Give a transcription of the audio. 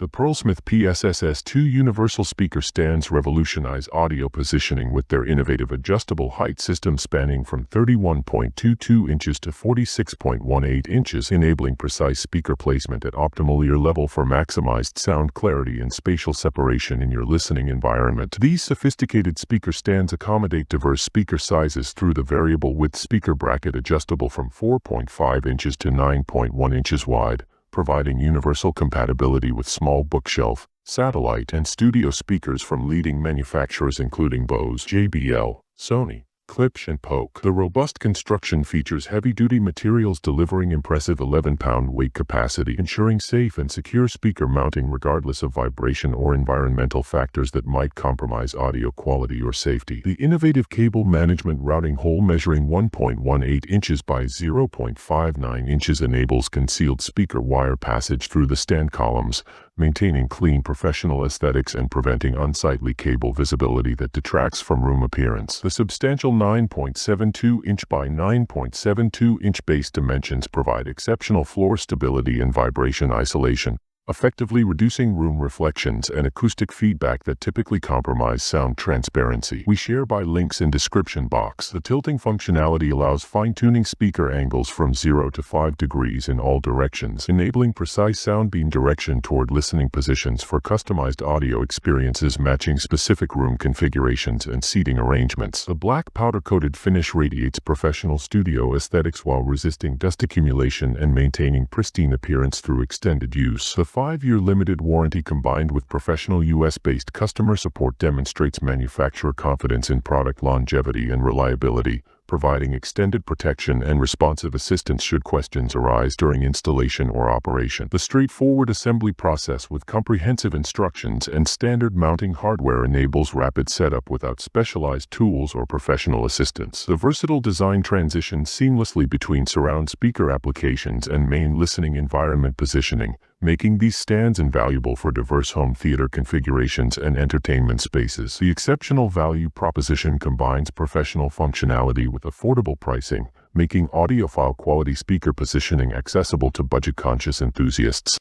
The PERLESMITH PSSS2 universal speaker stands revolutionize audio positioning with their innovative adjustable height system spanning from 31.22 inches to 46.18 inches, enabling precise speaker placement at optimal ear level for maximized sound clarity and spatial separation in your listening environment. These sophisticated speaker stands accommodate diverse speaker sizes through the variable width speaker bracket, adjustable from 4.5 inches to 9.1 inches wide, providing universal compatibility with small bookshelf, satellite, and studio speakers from leading manufacturers including Bose, JBL, Sony, Klipsch, and Polk. The robust construction features heavy-duty materials delivering impressive 11-pound weight capacity, ensuring safe and secure speaker mounting regardless of vibration or environmental factors that might compromise audio quality or safety. The innovative cable management routing hole measuring 1.18 inches by 0.59 inches enables concealed speaker wire passage through the stand columns, maintaining clean professional aesthetics and preventing unsightly cable visibility that detracts from room appearance. The substantial 9.72-inch by 9.72-inch base dimensions provide exceptional floor stability and vibration isolation, effectively reducing room reflections and acoustic feedback that typically compromise sound transparency. We share by links in description box. The tilting functionality allows fine-tuning speaker angles from 0 to 5 degrees in all directions, enabling precise sound beam direction toward listening positions for customized audio experiences matching specific room configurations and seating arrangements. The black powder-coated finish radiates professional studio aesthetics while resisting dust accumulation and maintaining pristine appearance through extended use. The 5-year limited warranty combined with professional US-based customer support demonstrates manufacturer confidence in product longevity and reliability, providing extended protection and responsive assistance should questions arise during installation or operation. The straightforward assembly process with comprehensive instructions and standard mounting hardware enables rapid setup without specialized tools or professional assistance. The versatile design transitions seamlessly between surround speaker applications and main listening environment positioning, making these stands invaluable for diverse home theater configurations and entertainment spaces. The exceptional value proposition combines professional functionality with affordable pricing, making audiophile quality speaker positioning accessible to budget-conscious enthusiasts.